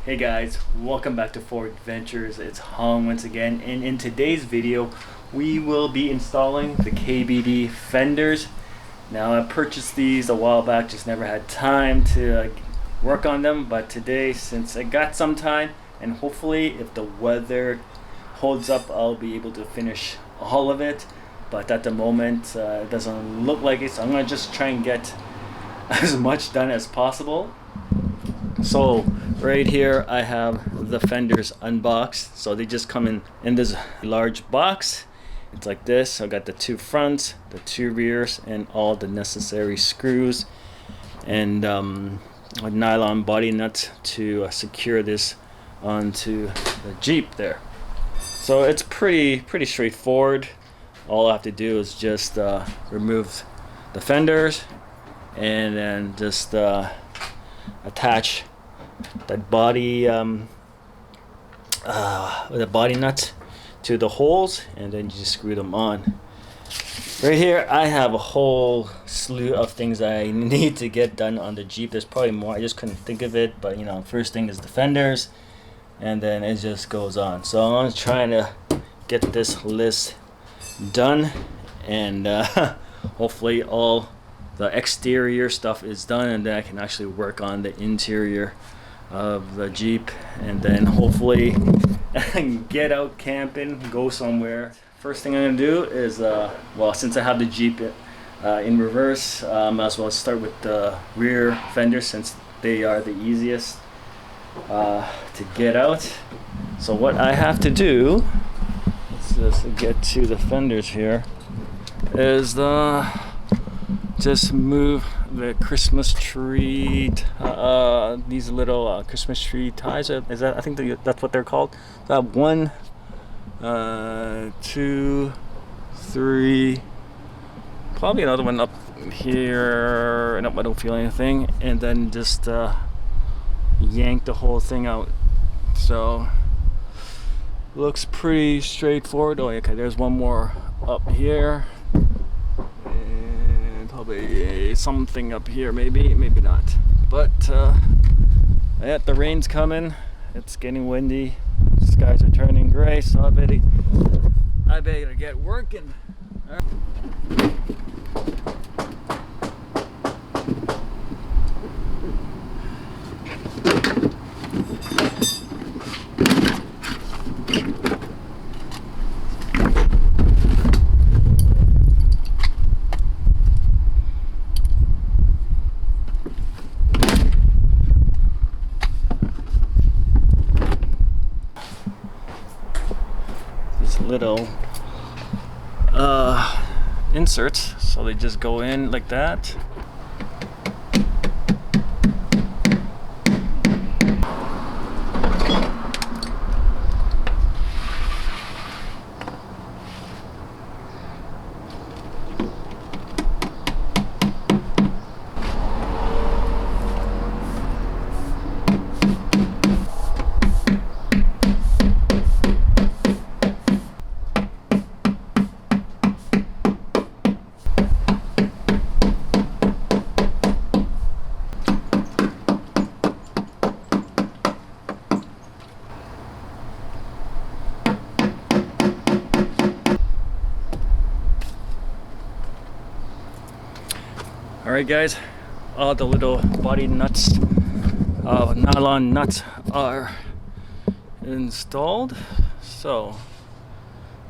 Hey guys, welcome back to Ford Adventures. It's Hong once again, and in today's video we will be installing the KBD fenders. Now I purchased these a while back, just never had time to work on them, but today, since I got some time, and hopefully if the weather holds up, I'll be able to finish all of it. But at the moment it doesn't look like it, so I'm gonna just try and get as much done as possible. So right here I have the fenders unboxed. So they just come in this large box. It's like this. I got the two fronts, the two rears, and all the necessary screws, and a nylon body nut to secure this onto the Jeep there. So it's pretty straightforward. All I have to do is just remove the fenders and then just attach that body the body nut to the holes, and then you just screw them on. Right here I have a whole slew of things I need to get done on the Jeep. There's probably more, I just couldn't think of it, but you know, first thing is the fenders, and then it just goes on. So I'm trying to get this list done, and hopefully all the exterior stuff is done, and then I can actually work on the interior of the Jeep, and then hopefully get out camping, go somewhere. First thing I'm gonna do is well, since I have the Jeep in reverse, might as well start with the rear fenders since they are the easiest to get out. So what I have to do, let's just get to the fenders here, is just move the Christmas tree, these little Christmas tree ties. Is that, I think that's what they're called. So I have 1, 2, 3, probably another one up here. Nope, I don't feel anything. And then just yank the whole thing out. So looks pretty straightforward. Oh, okay, there's one more up here. Probably something up here, maybe not. But yeah, the rain's coming. It's getting windy. Skies are turning gray, so I better get working. All right. Little inserts, so they just go in like that. Alright guys, all the little body nuts, nylon nuts are installed. So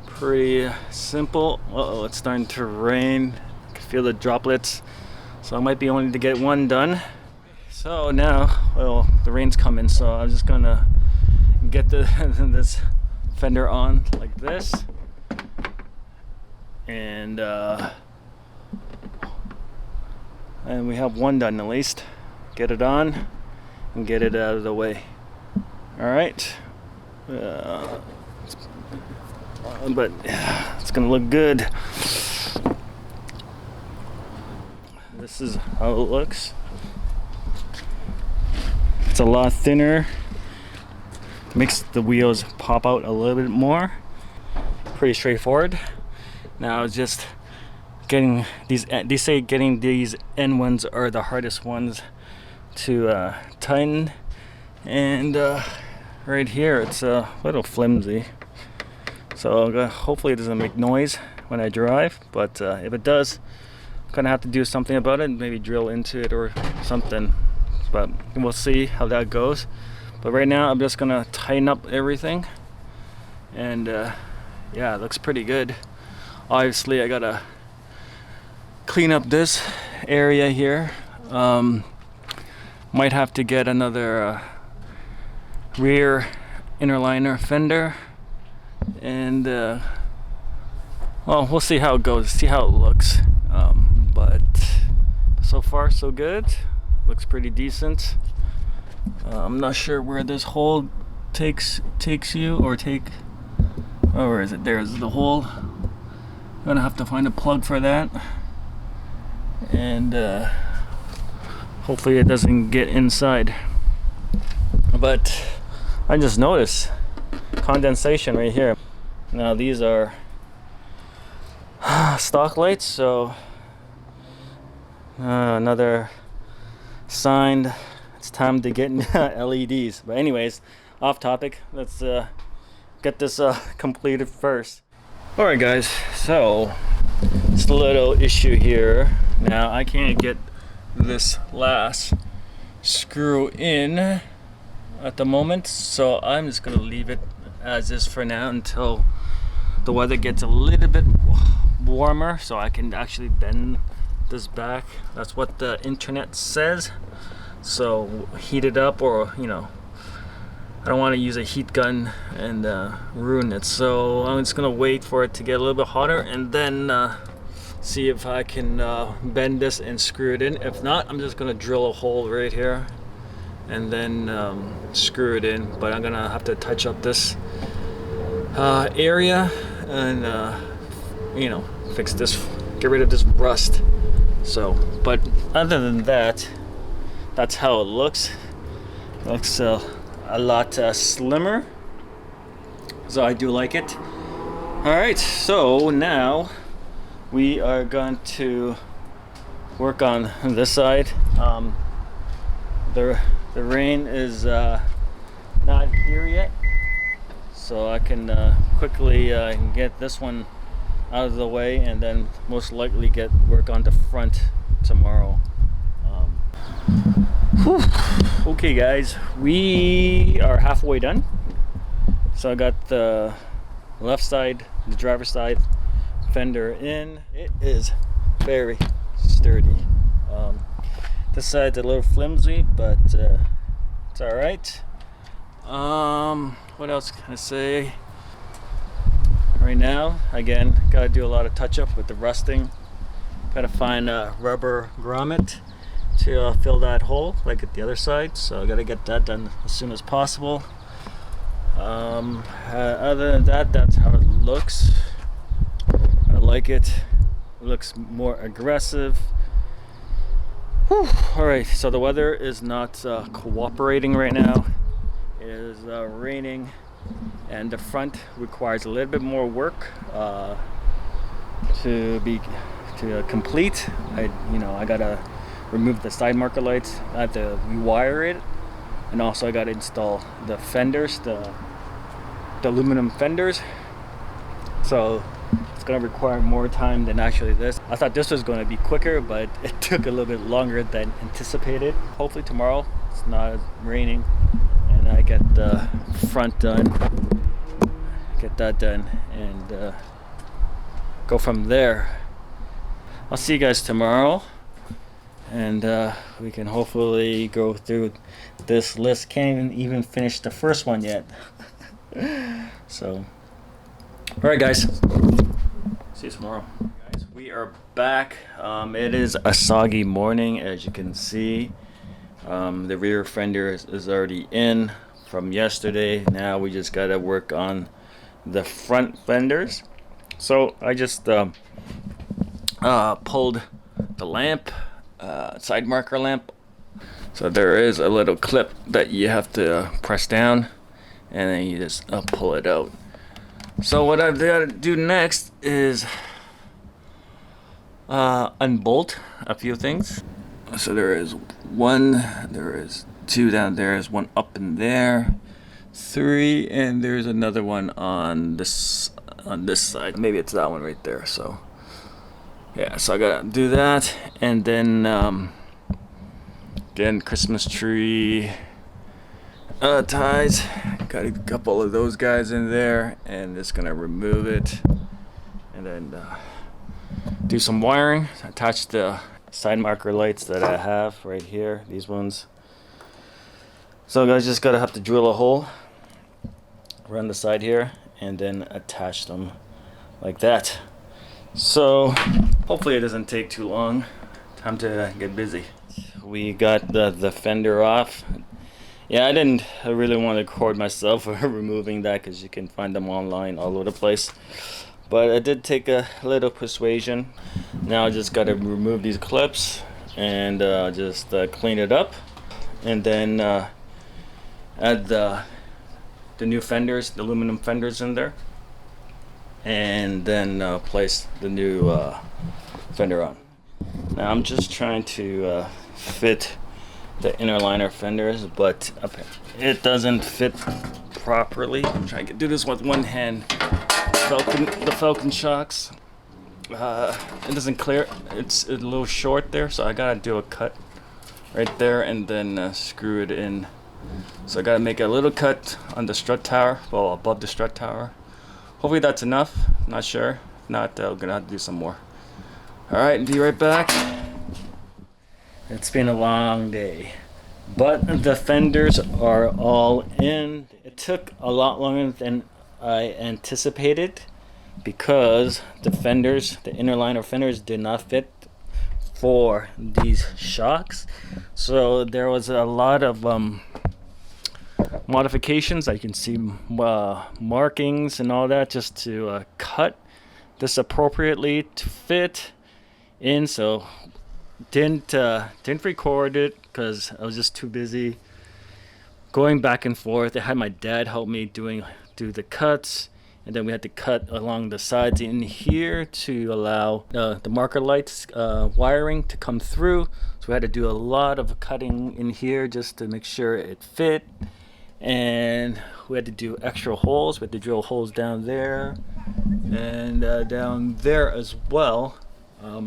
pretty simple. Uh-oh, it's starting to rain. I can feel the droplets. So I might be only to get one done. So now, well, the rain's coming, so I'm just gonna get this fender on like this. And we have one done at least. Get it on and get it out of the way. All right. But it's gonna look good. This is how it looks. It's a lot thinner. Makes the wheels pop out a little bit more. Pretty straightforward. Now it's just getting these, they say getting these end ones are the hardest ones to tighten, And right here it's a little flimsy, so hopefully it doesn't make noise when I drive, but if it does, I'm gonna have to do something about it, maybe drill into it or something, but we'll see how that goes. But right now I'm just gonna tighten up everything, and yeah, it looks pretty good. Obviously I gotta clean up this area here. Might have to get another rear inner liner fender, and well, we'll see how it goes, see how it looks. But so far so good, looks pretty decent. I'm not sure where this hole takes you, or oh, where is it? There's the hole. I'm gonna have to find a plug for that, and hopefully it doesn't get inside. But I just noticed condensation right here. Now these are stock lights, so another sign it's time to get LEDs. But anyways, off topic, let's get this completed first. Alright guys, so it's a little issue here. Now I can't get this last screw in at the moment, so I'm just gonna leave it as is for now until the weather gets a little bit warmer, so I can actually bend this back. That's what the internet says. So heat it up, or you know, I don't want to use a heat gun and ruin it, so I'm just gonna wait for it to get a little bit hotter and then see if I can bend this and screw it in. If not, I'm just gonna drill a hole right here and then screw it in. But I'm gonna have to touch up this area and you know, fix this, get rid of this rust. So, but other than that, that's how it looks. It looks a lot slimmer, so I do like it. All right, so now we are going to work on this side. The rain is not here yet, so I can quickly get this one out of the way, and then most likely work on the front tomorrow. Okay guys, we are halfway done. So I got the left side, the driver's side fender in. It is very sturdy. This side's a little flimsy, but it's all right. What else can I say? Right now, again, gotta do a lot of touch up with the rusting. Gotta find a rubber grommet to fill that hole like at the other side, so I gotta get that done as soon as possible. Other than that, that's how it looks. I like it. It looks more aggressive. Whew. All right, so the weather is not cooperating right now. It is raining, and the front requires a little bit more work to complete. I gotta remove the side marker lights. I have to rewire it, and also I gotta install the fenders, the aluminum fenders. So it's gonna require more time than actually this. I thought this was going to be quicker, but it took a little bit longer than anticipated. Hopefully tomorrow it's not raining and I get the front done, get that done, and go from there. I'll see you guys tomorrow, and we can hopefully go through this list. Can't even finish the first one yet. So all right guys, see you tomorrow. Guys, we are back. It is a soggy morning, as you can see. The rear fender is already in from yesterday. Now we just gotta work on the front fenders. So I just pulled the lamp, side marker lamp. So there is a little clip that you have to press down, and then you just pull it out. So what I've got to do next is unbolt a few things. So there is 2 down there. There's 1 up in there. 3, and there's another one on this side. Maybe it's that one right there. So yeah, so I gotta do that, and then again, Christmas tree ties. Got a couple of those guys in there, and just gonna remove it, and then do some wiring. Attach the side marker lights that I have right here, these ones. So guys, just gotta have to drill a hole around the side here, and then attach them like that. So hopefully it doesn't take too long. Time to get busy. We got the fender off. Yeah, I didn't really want to record myself removing that, because you can find them online all over the place. But it did take a little persuasion. Now I just got to remove these clips and just clean it up, and then add the new fenders, the aluminum fenders in there, and then place the new fender on. Now I'm just trying to fit the inner liner fenders, but it doesn't fit properly. I'm trying to do this with one hand. The Falcon shocks, it doesn't clear. It's a little short there, so I gotta do a cut right there and then screw it in. So I gotta make a little cut on the strut tower, well, above the strut tower. Hopefully that's enough. Not sure. If not, I'm gonna have to do some more. Alright, be right back. It's been a long day, but the fenders are all in. It took a lot longer than I anticipated, because the fenders, the inner liner fenders, did not fit for these shocks. So there was a lot of modifications. I can see markings and all that, just to cut this appropriately to fit in. So didn't record it because I was just too busy going back and forth. I had my dad help me do the cuts, and then we had to cut along the sides in here to allow the marker lights wiring to come through. So we had to do a lot of cutting in here just to make sure it fit, and we had to do extra holes. We had to drill holes down there and down there as well.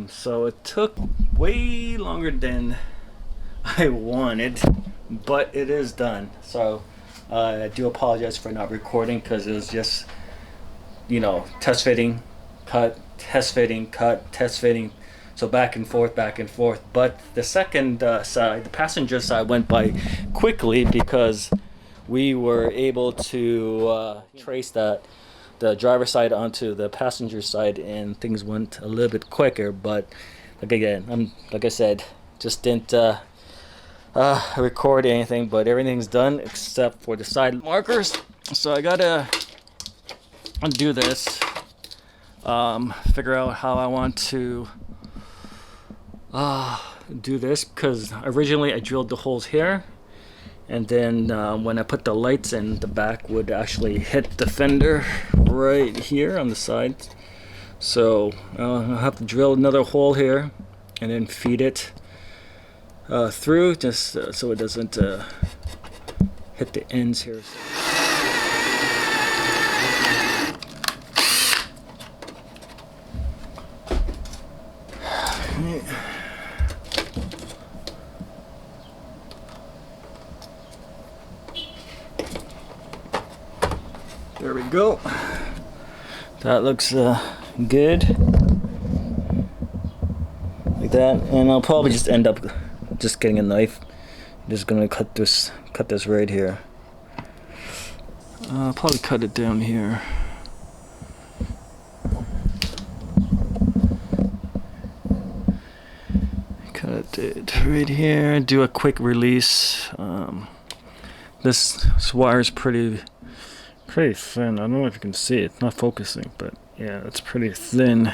So it took way longer than I wanted, but it is done. So I do apologize for not recording, because it was just, you know, test fitting, cut, test fitting, cut, test fitting. So back and forth, back and forth. But the second side, the passenger side, went by quickly, because we were able to trace the driver's side onto the passenger side, and things went a little bit quicker. But like I said, just didn't record anything, but everything's done except for the side markers. So I gotta undo this, figure out how I want to do this, because originally I drilled the holes here, and then when I put the lights in, the back would actually hit the fender right here on the side. So I'll have to drill another hole here and then feed it through, just so it doesn't hit the ends here. There we go. That looks good, like that. And I'll probably just end up just getting a knife. I'm just gonna cut this right here. I'll probably cut it down here. Cut it right here. Do a quick release. This wire is pretty thin. I don't know if you can see it. It's not focusing, but yeah, it's pretty thin.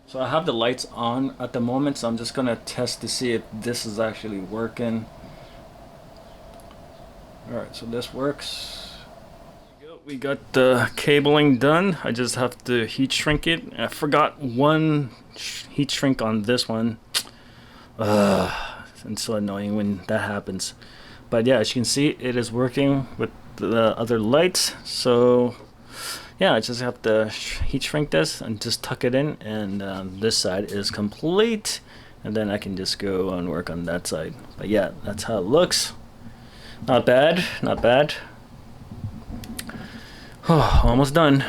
So I have the lights on at the moment, so I'm just gonna test to see if this is actually working. Alright, so this works. We got the cabling done. I just have to heat shrink it. I forgot one heat shrink on this one. It's so annoying when that happens. But yeah, as you can see, it is working with the other lights. So yeah, I just have to heat shrink this and just tuck it in, and this side is complete, and then I can just go and work on that side. But yeah, that's how it looks. Not bad, not bad. Oh, almost done.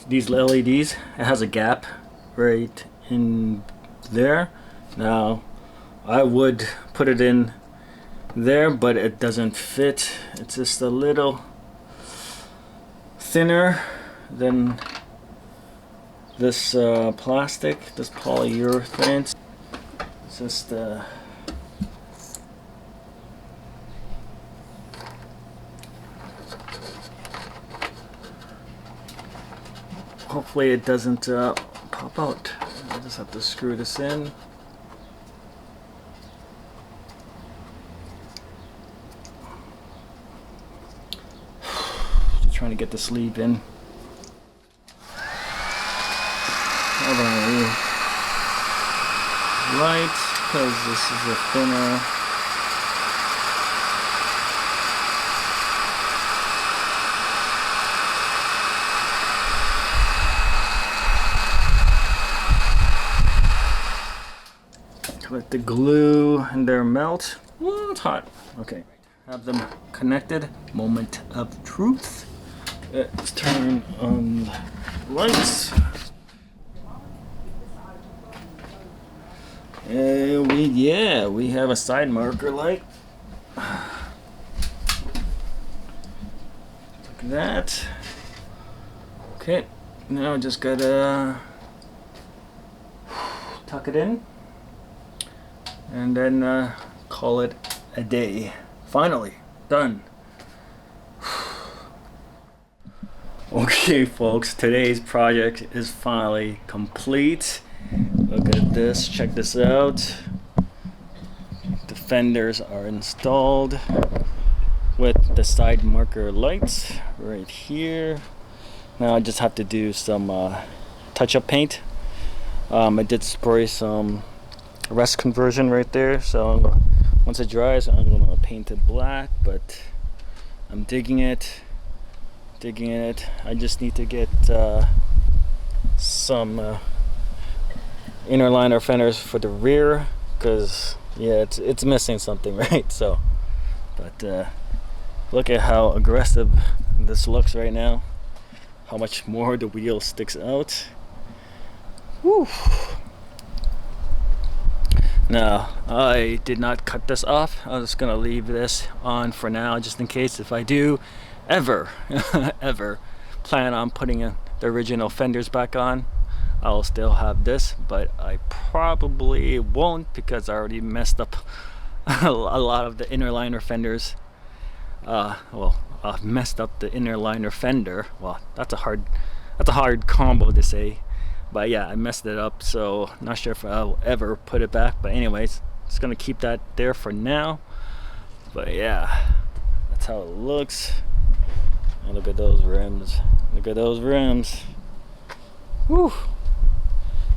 These LEDs, it has a gap right in there. Now I would put it in there, but it doesn't fit. It's just a little thinner than this plastic, this polyurethane. It's just hopefully it doesn't pop out. I just have to screw this in. Just trying to get the sleeve in. Light, because this is a thinner. Let the glue in there melt. Ooh, it's hot. Okay, have them connected. Moment of truth. Let's turn on the lights. We have a side marker light. Look at that. Okay, now just gotta tuck it in. And then call it a day. Finally, done. Okay folks, today's project is finally complete. Look at this, check this out. The fenders are installed with the side marker lights right here. Now I just have to do some touch-up paint. I did spray some rust conversion right there, so once it dries I'm going to paint it black, but I'm digging it. I just need to get some inner liner fenders for the rear, because yeah, it's missing something, right? So but look at how aggressive this looks right now, how much more the wheel sticks out. Whew. Now, I did not cut this off. I'm just gonna leave this on for now, just in case if I do ever plan on putting the original fenders back on, I'll still have this, but I probably won't, because I already messed up a lot of the inner liner fenders. I've messed up the inner liner fender. Well, that's a hard combo to say. But yeah, I messed it up, so not sure if I'll ever put it back. But anyways, just gonna keep that there for now. But yeah, that's how it looks. And look at those rims. Look at those rims. Whew.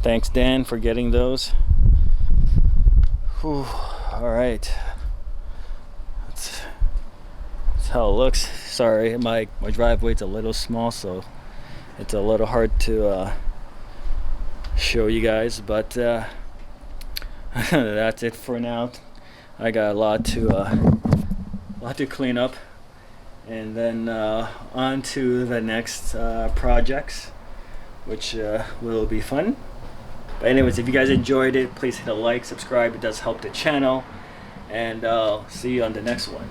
Thanks, Dan, for getting those. Whew. All right. That's how it looks. Sorry, my driveway's a little small, so it's a little hard to show you guys, but that's it for now. I got a lot to clean up, and then on to the next projects, which will be fun. But anyways, if you guys enjoyed it, please hit a like, subscribe. It does help the channel, and I'll see you on the next one.